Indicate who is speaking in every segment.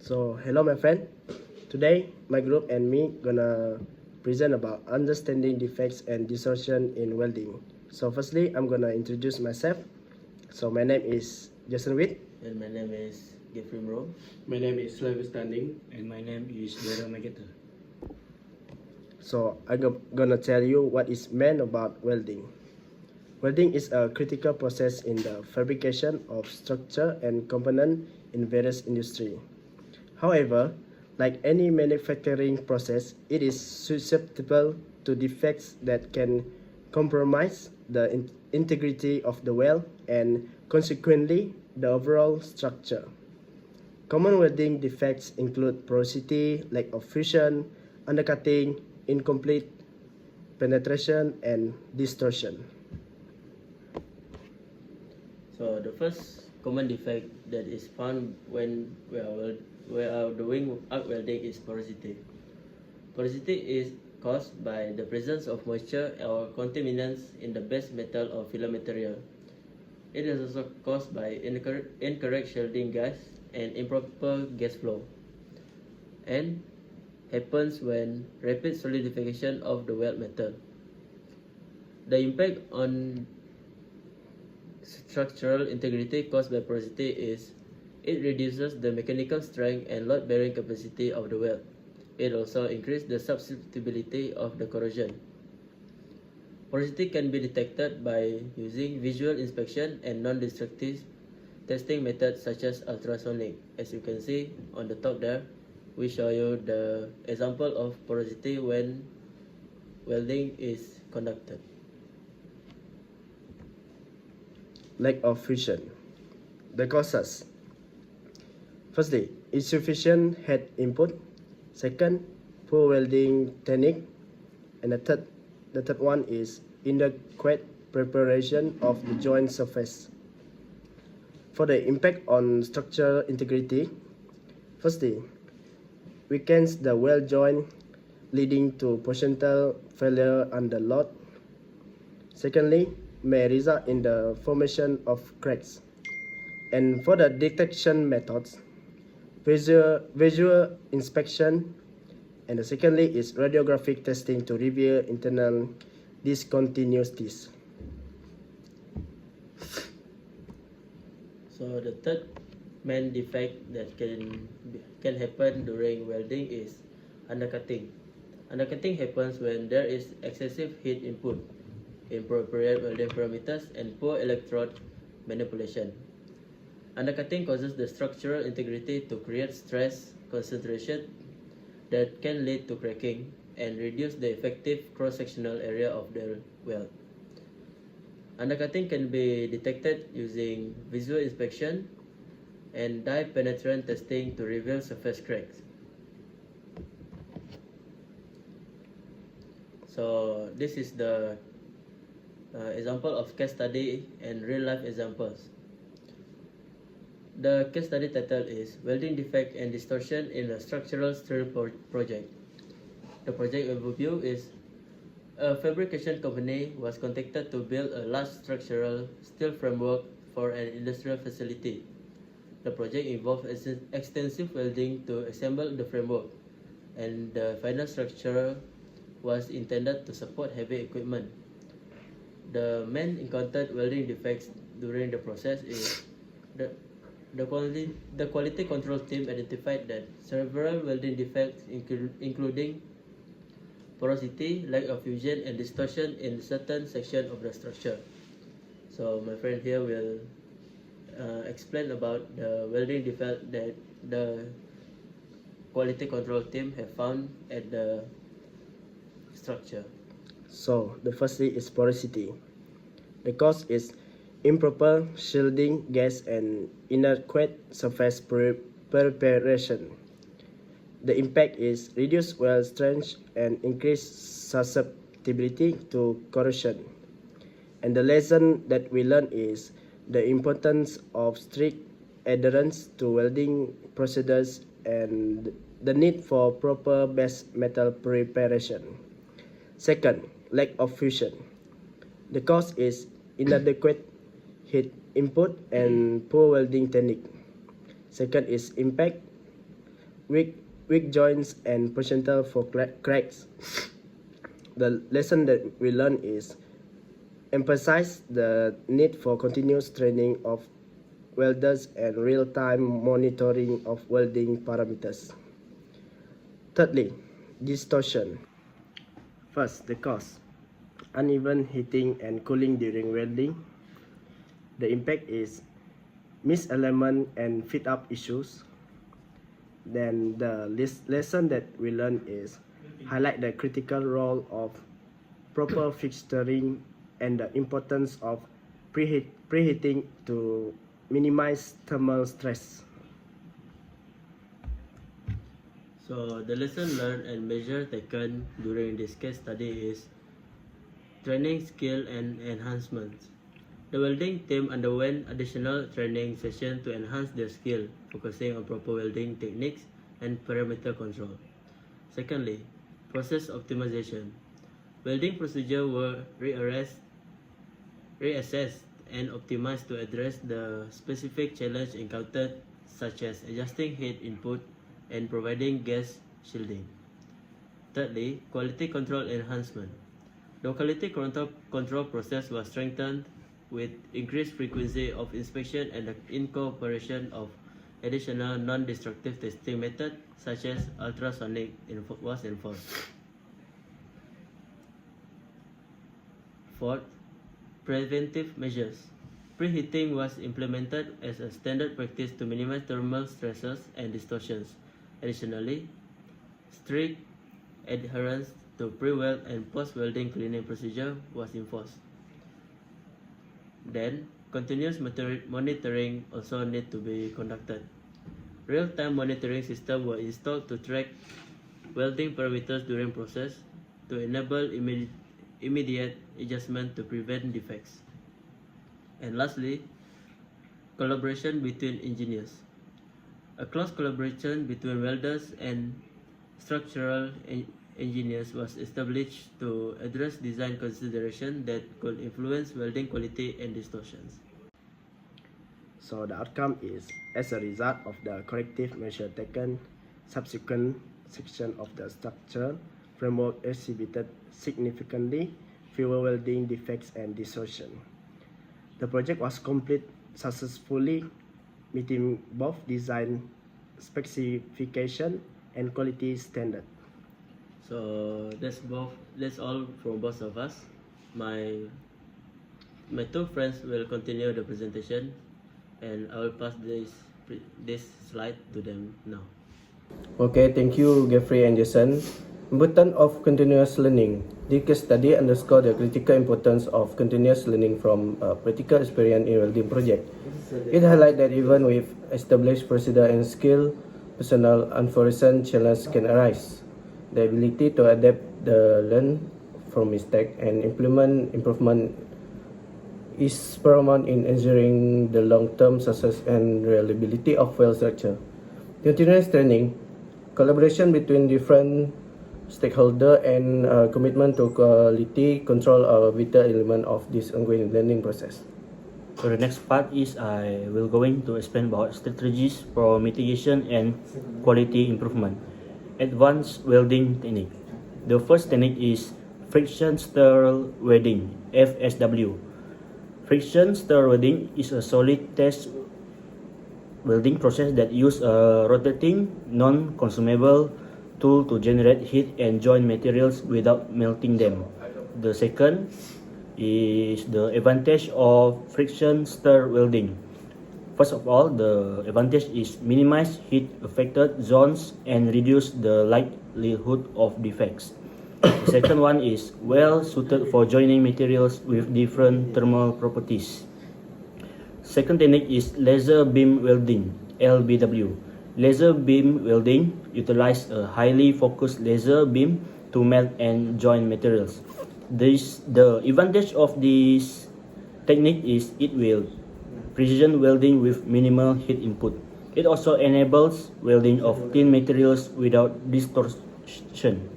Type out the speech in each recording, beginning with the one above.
Speaker 1: So hello my friend. Today my group and me gonna present about understanding defects and distortion in welding. So firstly I'm gonna introduce myself. So my name is Jason Witt.
Speaker 2: And my name is Jeffrey Mro.
Speaker 3: My name is Slavis Standing.
Speaker 4: And my name is Dara Mageta.
Speaker 1: So I'm gonna tell you what is meant about welding. Welding is a critical process in the fabrication of structure and component in various industry. However, like any manufacturing process, it is susceptible to defects that can compromise the integrity of the weld and consequently the overall structure. Common welding defects include porosity, lack of fusion, undercutting, incomplete penetration, and distortion.
Speaker 2: So the first common defect that is found when we are doing arc welding is porosity. Porosity is caused by the presence of moisture or contaminants in the base metal or filler material. It is also caused by incorrect shielding gas and improper gas flow, and happens when rapid solidification of the weld metal. The impact on structural integrity caused by porosity is it reduces the mechanical strength and load-bearing capacity of the weld. It also increases the susceptibility of the corrosion. Porosity can be detected by using visual inspection and non-destructive testing methods such as ultrasonic. As you can see on the top there, we show you the example of porosity when welding is conducted.
Speaker 1: Lack of fusion. The causes. Firstly, insufficient head input. Second, poor welding technique. And the third one is inadequate preparation of the joint surface. For the impact on structural integrity, firstly, weakens the weld joint, leading to potential failure under load. Secondly, may result in the formation of cracks. And for the detection methods, visual inspection, and the secondly is radiographic testing to reveal internal discontinuities.
Speaker 2: So the third main defect that can happen during welding is undercutting. Undercutting happens when there is excessive heat input, inappropriate welding parameters, and poor electrode manipulation. Undercutting causes the structural integrity to create stress concentration that can lead to cracking and reduce the effective cross-sectional area of the weld. Undercutting can be detected using visual inspection and dye penetrant testing to reveal surface cracks. So this is the example of case study and real life examples. The case study title is Welding Defect and Distortion in a Structural Steel Project. The project overview is a fabrication company was contacted to build a large structural steel framework for an industrial facility. The project involved extensive welding to assemble the framework, and the final structure was intended to support heavy equipment. The main encountered welding defects during the process is the quality control team identified that several welding defects including porosity, lack of fusion, and distortion in certain sections of the structure. So my friend here will explain about the welding defect that the quality control team have found at the structure.
Speaker 1: So the firstly is porosity. The cause is improper shielding gas and inadequate surface preparation. The impact is reduced weld strength and increased susceptibility to corrosion. And the lesson that we learn is the importance of strict adherence to welding procedures and the need for proper base metal preparation. Second, lack of fusion. The cause is inadequate heat input and poor welding technique. Second is impact. weak joints and potential for cracks. The lesson that we learn is emphasize the need for continuous training of welders and real-time monitoring of welding parameters. Thirdly, distortion. First, the cause. Uneven heating and cooling during welding. The impact is misalignment and fit-up issues. Then the lesson that we learn is highlight the critical role of proper fixturing and the importance of preheating to minimize thermal stress.
Speaker 2: So the lesson learned and measure taken during this case study is training skill and enhancements. The welding team underwent additional training sessions to enhance their skill, focusing on proper welding techniques and parameter control. Secondly, process optimization. Welding procedures were reassessed and optimized to address the specific challenge encountered, such as adjusting heat input and providing gas shielding. Thirdly, quality control enhancement. The quality control process was strengthened with increased frequency of inspection and the incorporation of additional non-destructive testing methods such as ultrasonic was enforced. Fourth, preventive measures. Preheating was implemented as a standard practice to minimize thermal stresses and distortions. Additionally, strict adherence to pre-weld and post-welding cleaning procedure was enforced. Then, continuous monitoring also need to be conducted. Real-time monitoring systems were installed to track welding parameters during process to enable immediate adjustment to prevent defects. And lastly, collaboration between engineers. A close collaboration between welders and structural engineers was established to address design considerations that could influence welding quality and distortions.
Speaker 1: So the outcome is, as a result of the corrective measure taken, subsequent section of the structural framework exhibited significantly fewer welding defects and distortion. The project was completed successfully, meeting both design specification and quality standard.
Speaker 2: So that's all from both of us. My two friends will continue the presentation, and I will pass this slide to them now.
Speaker 1: Okay, thank you, Geoffrey and Jason. Importance of continuous learning. This case study underscores the critical importance of continuous learning from practical experience in welding project. It highlights that even with established procedure and skill, personal unforeseen challenges can arise. The ability to adapt, learn from mistake, and implement improvement is paramount in ensuring the long-term success and reliability of weld structure. Continuous training, collaboration between different stakeholders, and commitment to quality control are vital elements of this ongoing learning process.
Speaker 4: So the next part is I will going to explain about strategies for mitigation and quality improvement. Advanced welding technique. The first technique is friction stir welding (FSW). Friction stir welding is a solid test welding process that uses a rotating, non-consumable tool to generate heat and join materials without melting them. The second is the advantage of friction stir welding. First of all, the advantage is minimize heat affected zones and reduce the likelihood of defects. The second one is well suited for joining materials with different thermal properties. Second technique is laser beam welding (LBW). Laser beam welding utilizes a highly focused laser beam to melt and join materials. The advantage of this technique is it will precision welding with minimal heat input. It also enables welding of thin materials without distortion.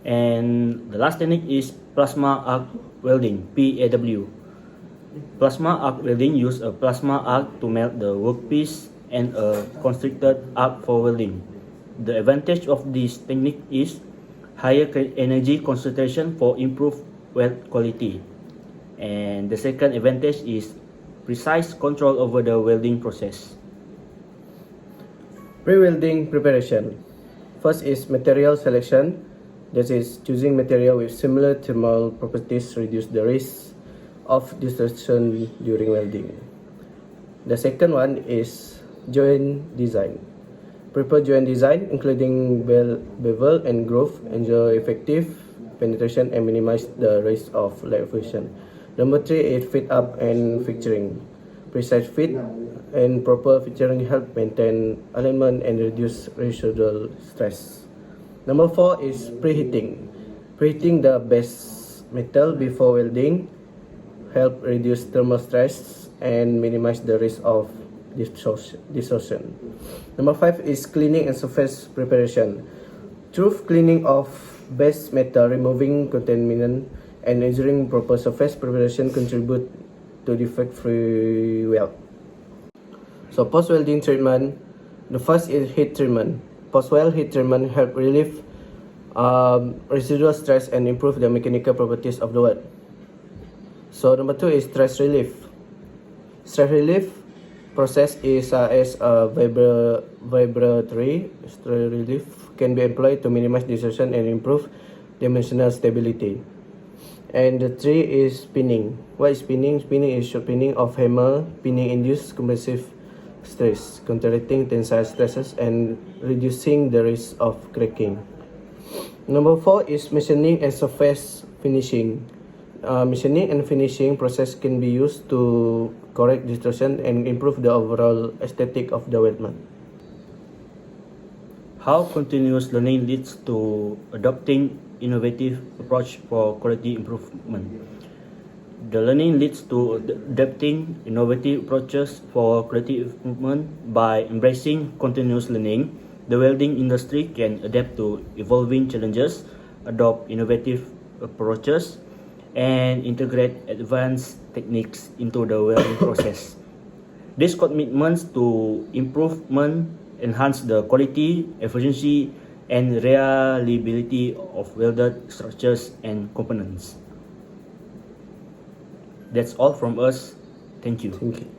Speaker 4: And the last technique is plasma arc welding (PAW). Plasma arc welding uses a plasma arc to melt the workpiece and a constricted arc for welding. The advantage of this technique is higher energy concentration for improved weld quality. And the second advantage is precise control over the welding process.
Speaker 1: Pre-welding preparation. First is material selection. That is, choosing material with similar thermal properties reduce the risk of distortion during welding. The second one is joint design. Prepare joint design, including bevel and groove, ensure effective penetration and minimize the risk of lead fusion. Number 3 is fit up and fixturing. Precise fit and proper fixturing help maintain alignment and reduce residual stress. Number 4 is preheating. Preheating the base metal before welding help reduce thermal stress and minimize the risk of distortion. Number 5 is cleaning and surface preparation. Thorough cleaning of base metal, removing contaminant and ensuring proper surface preparation contribute to defect-free weld. So post-welding treatment, the first is heat treatment. Post-weld heat treatment help relieve residual stress and improve the mechanical properties of the weld. So number 2 is stress relief. Stress relief process is as a vibratory stress relief can be employed to minimize distortion and improve dimensional stability. And the 3 is spinning. What is spinning? Spinning is spinning of hammer. Spinning induces compressive stress, counteracting tensile stresses and reducing the risk of cracking. Number 4 is machining and surface finishing. Machining and finishing process can be used to correct distortion and improve the overall aesthetic of the weldment.
Speaker 4: How continuous learning leads to adopting innovative approach for quality improvement. The learning leads to adapting innovative approaches for quality improvement by embracing continuous learning. The welding industry can adapt to evolving challenges, adopt innovative approaches, and integrate advanced techniques into the welding process. These commitments to improvement enhance the quality, efficiency, and reliability of welded structures and components. That's all from us. Thank you.
Speaker 1: Thank you.